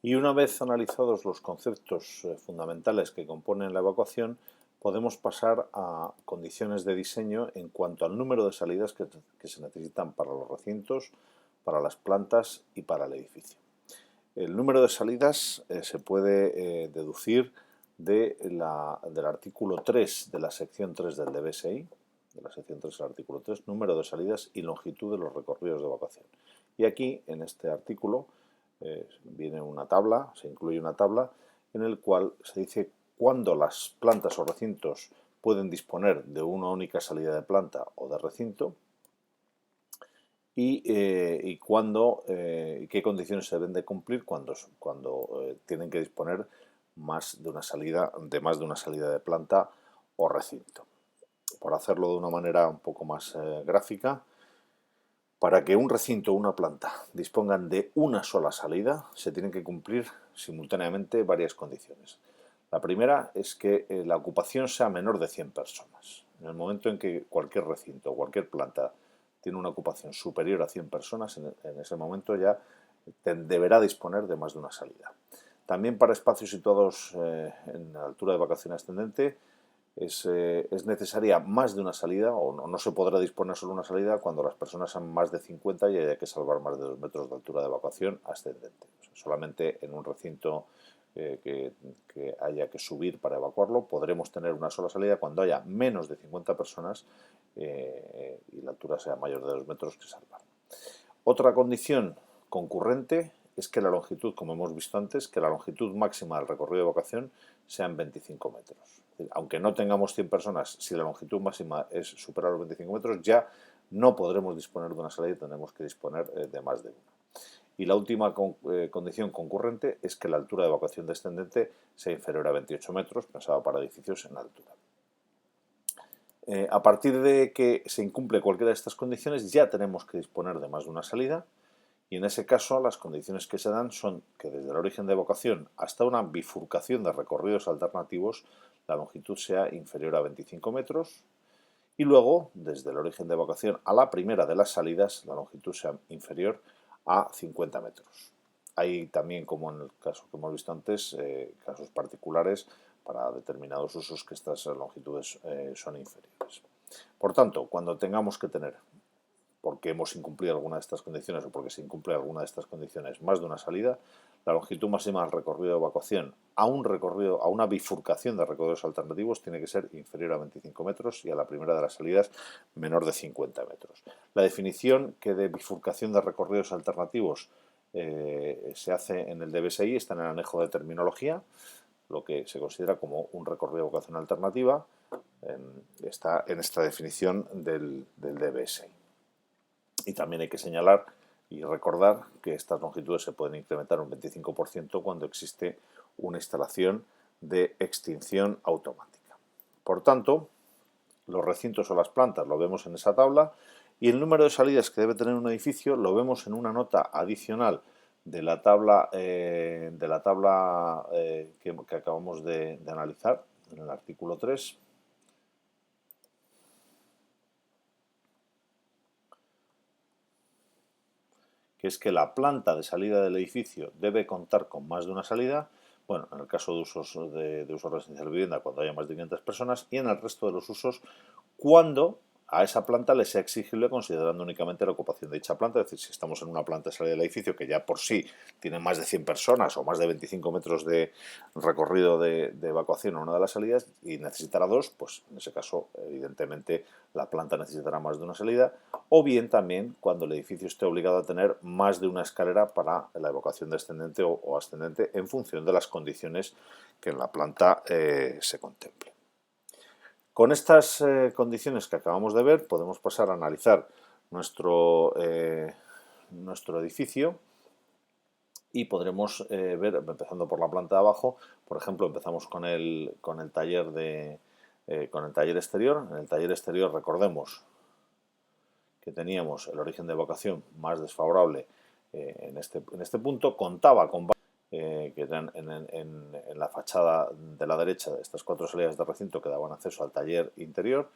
Y una vez analizados los conceptos fundamentales que componen la evacuación, podemos pasar a condiciones de diseño en cuanto al número de salidas que se necesitan para los recintos, para las plantas y para el edificio. El número de salidas se puede deducir del artículo 3 de la sección 3 del DBSI, de la sección 3 del artículo 3, número de salidas y longitud de los recorridos de evacuación. Y aquí, en este artículo, viene una tabla, se incluye una tabla en el cual se dice cuándo las plantas o recintos pueden disponer de una única salida de planta o de recinto y cuándo, qué condiciones se deben de cumplir cuando tienen que disponer de más de una salida de planta o recinto. Por hacerlo de una manera un poco más gráfica, para que un recinto o una planta dispongan de una sola salida, se tienen que cumplir simultáneamente varias condiciones. La primera es que la ocupación sea menor de 100 personas. En el momento en que cualquier recinto o cualquier planta tiene una ocupación superior a 100 personas, en ese momento ya deberá disponer de más de una salida. También para espacios situados en altura de evacuación ascendente, es necesaria más de una salida, o no se podrá disponer solo una salida cuando las personas sean más de 50 y haya que salvar más de 2 metros de altura de evacuación ascendente. O sea, solamente en un recinto que haya que subir para evacuarlo podremos tener una sola salida cuando haya menos de 50 personas y la altura sea mayor de 2 metros que salvar. Otra condición concurrente es que la longitud, como hemos visto antes, que la longitud máxima del recorrido de evacuación sean 25 metros. Aunque no tengamos 100 personas, si la longitud máxima es superior a los 25 metros, ya no podremos disponer de una salida y tendremos que disponer de más de una. Y la última condición concurrente es que la altura de evacuación descendente sea inferior a 28 metros, pensado para edificios en altura. A partir de que se incumple cualquiera de estas condiciones, ya tenemos que disponer de más de una salida. Y en ese caso, las condiciones que se dan son que desde el origen de evacuación hasta una bifurcación de recorridos alternativos, la longitud sea inferior a 25 metros. Y luego, desde el origen de evacuación a la primera de las salidas, la longitud sea inferior a 50 metros. Hay también, como en el caso que hemos visto antes, casos particulares para determinados usos que estas longitudes son inferiores. Por tanto, cuando tengamos que tener, porque hemos incumplido alguna de estas condiciones o porque se incumple alguna de estas condiciones, más de una salida, la longitud máxima del recorrido de evacuación a una bifurcación de recorridos alternativos tiene que ser inferior a 25 metros y a la primera de las salidas menor de 50 metros. La definición que de bifurcación de recorridos alternativos se hace en el DBSI está en el anejo de terminología, lo que se considera como un recorrido de evacuación alternativa, está en esta definición del DBSI. Y también hay que señalar y recordar que estas longitudes se pueden incrementar un 25% cuando existe una instalación de extinción automática. Por tanto, los recintos o las plantas lo vemos en esa tabla y el número de salidas que debe tener un edificio lo vemos en una nota adicional de la tabla, que acabamos de analizar en el artículo 3. Que es que la planta de salida del edificio debe contar con más de una salida, bueno, en el caso de usos de uso residencial de vivienda, cuando haya más de 500 personas, y en el resto de los usos, cuando a esa planta le sea exigible considerando únicamente la ocupación de dicha planta. Es decir, si estamos en una planta de salida del edificio que ya por sí tiene más de 100 personas o más de 25 metros de recorrido de evacuación en una de las salidas y necesitará dos, pues en ese caso evidentemente la planta necesitará más de una salida, o bien también cuando el edificio esté obligado a tener más de una escalera para la evacuación descendente o ascendente en función de las condiciones que en la planta se contemplen. Con estas condiciones que acabamos de ver, podemos pasar a analizar nuestro edificio y podremos ver, empezando por la planta de abajo, por ejemplo, empezamos con el taller exterior. En el taller exterior, recordemos que teníamos el origen de evacuación más desfavorable en este punto, contaba con que eran en la fachada de la derecha de estas 4 salidas de recinto que daban acceso al taller interior,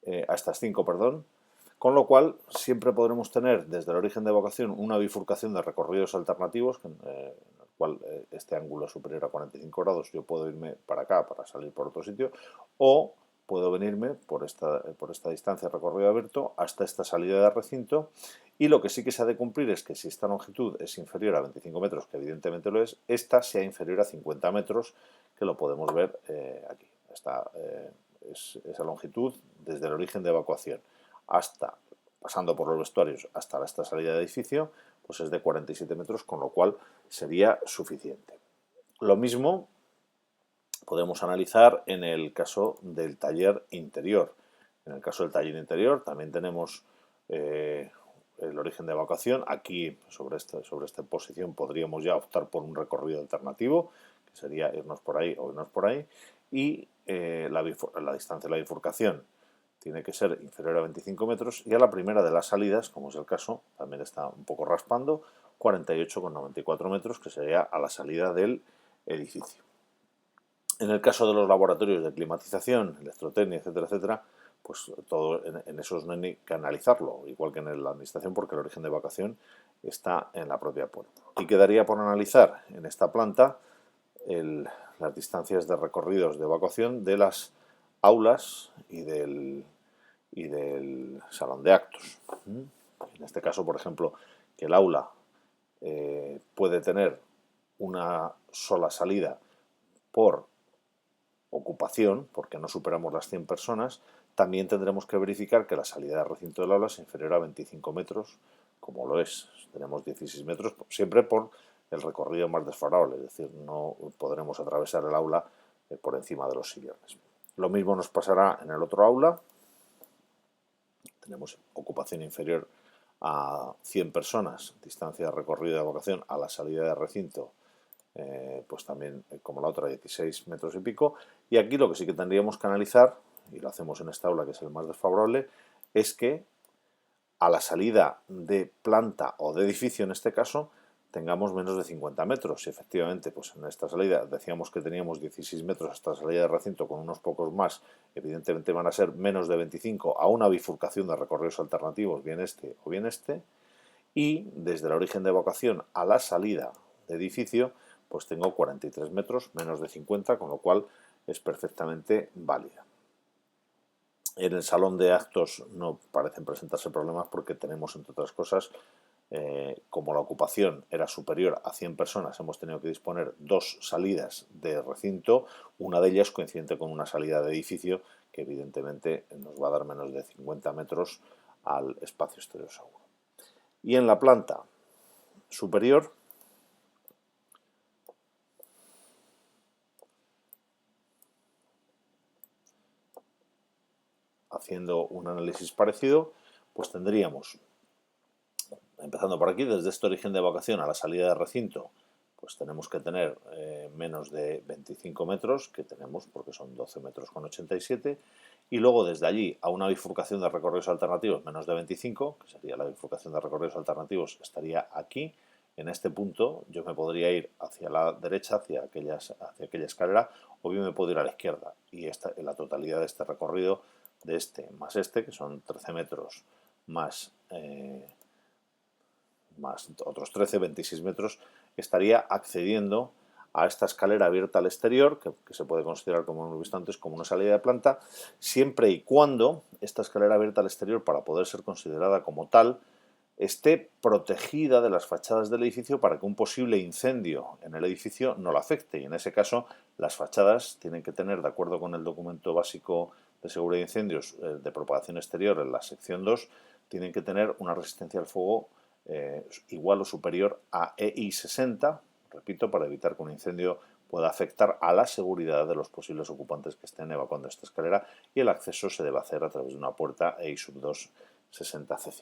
a estas 5, perdón, con lo cual siempre podremos tener desde el origen de evacuación una bifurcación de recorridos alternativos, en el cual este ángulo es superior a 45 grados, yo puedo irme para acá para salir por otro sitio, o puedo venirme por esta distancia de recorrido abierto hasta esta salida de recinto, y lo que sí que se ha de cumplir es que si esta longitud es inferior a 25 metros, que evidentemente lo es, esta sea inferior a 50 metros, que lo podemos ver aquí. Esa longitud desde el origen de evacuación hasta, pasando por los vestuarios hasta esta salida de edificio, pues es de 47 metros, con lo cual sería suficiente. Lo mismo podemos analizar en el caso del taller interior. En el caso del taller interior también tenemos el origen de evacuación. Aquí, sobre esta posición, podríamos ya optar por un recorrido alternativo, que sería irnos por ahí o irnos por ahí. Y la distancia de la bifurcación tiene que ser inferior a 25 metros, y a la primera de las salidas, como es el caso, también está un poco raspando, 48,94 metros, que sería a la salida del edificio. En el caso de los laboratorios de climatización, electrotecnia, etcétera, etcétera, pues todo en esos no hay que analizarlo, igual que en la administración, porque el origen de evacuación está en la propia puerta. Y quedaría por analizar en esta planta las distancias de recorridos de evacuación de las aulas y del salón de actos. En este caso, por ejemplo, que el aula puede tener una sola salida por ocupación, porque no superamos las 100 personas, también tendremos que verificar que la salida del recinto del aula es inferior a 25 metros, como lo es. Tenemos 16 metros, siempre por el recorrido más desfavorable, es decir, no podremos atravesar el aula por encima de los sillones. Lo mismo nos pasará en el otro aula. Tenemos ocupación inferior a 100 personas, distancia de recorrido de evacuación a la salida del recinto, pues también como la otra 16 metros y pico. Y aquí lo que sí que tendríamos que analizar, y lo hacemos en esta aula que es el más desfavorable, es que a la salida de planta o de edificio en este caso tengamos menos de 50 metros. Y efectivamente, pues en esta salida decíamos que teníamos 16 metros hasta la salida de recinto, con unos pocos más, evidentemente van a ser menos de 25 a una bifurcación de recorridos alternativos, bien este o bien este, y desde el origen de evacuación a la salida de edificio, pues tengo 43 metros, menos de 50, con lo cual es perfectamente válida. En el salón de actos no parecen presentarse problemas porque tenemos, entre otras cosas, como la ocupación era superior a 100 personas, hemos tenido que disponer dos salidas de recinto, una de ellas coincidente con una salida de edificio, que evidentemente nos va a dar menos de 50 metros al espacio exterior seguro. Y en la planta superior, haciendo un análisis parecido, pues tendríamos, empezando por aquí, desde este origen de evacuación a la salida de recinto, pues tenemos que tener menos de 25 metros, que tenemos porque son 12 metros con 87, y luego desde allí a una bifurcación de recorridos alternativos menos de 25, que sería la bifurcación de recorridos alternativos, estaría aquí. En este punto yo me podría ir hacia la derecha, hacia aquella escalera, o bien me puedo ir a la izquierda, y en la totalidad de este recorrido, de este más este, que son 13 metros más otros 13, 26 metros, estaría accediendo a esta escalera abierta al exterior, que se puede considerar, como hemos visto antes, como una salida de planta, siempre y cuando esta escalera abierta al exterior, para poder ser considerada como tal, esté protegida de las fachadas del edificio para que un posible incendio en el edificio no la afecte. Y en ese caso, las fachadas tienen que tener, de acuerdo con el documento básico de seguridad de incendios de propagación exterior, en la sección 2, tienen que tener una resistencia al fuego igual o superior a EI 60, repito, para evitar que un incendio pueda afectar a la seguridad de los posibles ocupantes que estén evacuando esta escalera, y el acceso se debe hacer a través de una puerta EI 2 60C5.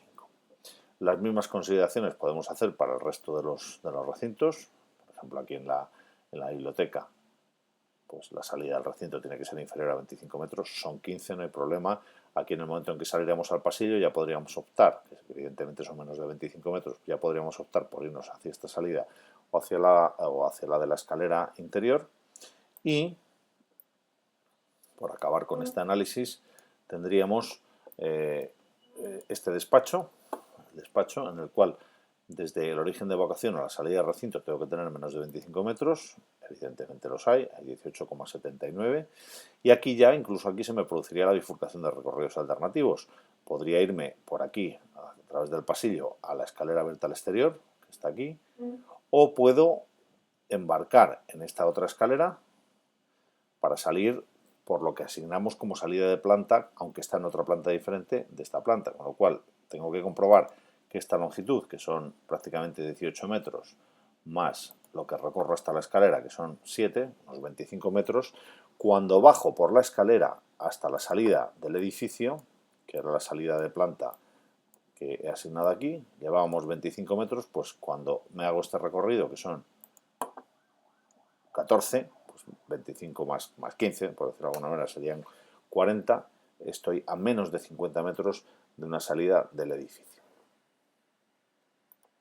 Las mismas consideraciones podemos hacer para el resto de los recintos. Por ejemplo, aquí en la biblioteca, pues la salida del recinto tiene que ser inferior a 25 metros, son 15, no hay problema. Aquí en el momento en que saliéramos al pasillo ya podríamos optar, que evidentemente son menos de 25 metros, ya podríamos optar por irnos hacia esta salida o hacia la de la escalera interior. Y, por acabar con este análisis, tendríamos este despacho en el cual Desde el origen de evacuación a la salida del recinto tengo que tener menos de 25 metros, evidentemente los hay 18,79, y aquí ya, incluso aquí se me produciría la bifurcación de recorridos alternativos. Podría irme por aquí, a través del pasillo, a la escalera abierta al exterior, que está aquí, o puedo embarcar en esta otra escalera para salir por lo que asignamos como salida de planta, aunque está en otra planta diferente de esta planta, con lo cual tengo que comprobar que esta longitud, que son prácticamente 18 metros, más lo que recorro hasta la escalera, que son 7, unos 25 metros, cuando bajo por la escalera hasta la salida del edificio, que era la salida de planta que he asignado aquí, llevábamos 25 metros, pues cuando me hago este recorrido, que son 14, pues 25 más 15, por decirlo de alguna manera, serían 40, estoy a menos de 50 metros de una salida del edificio.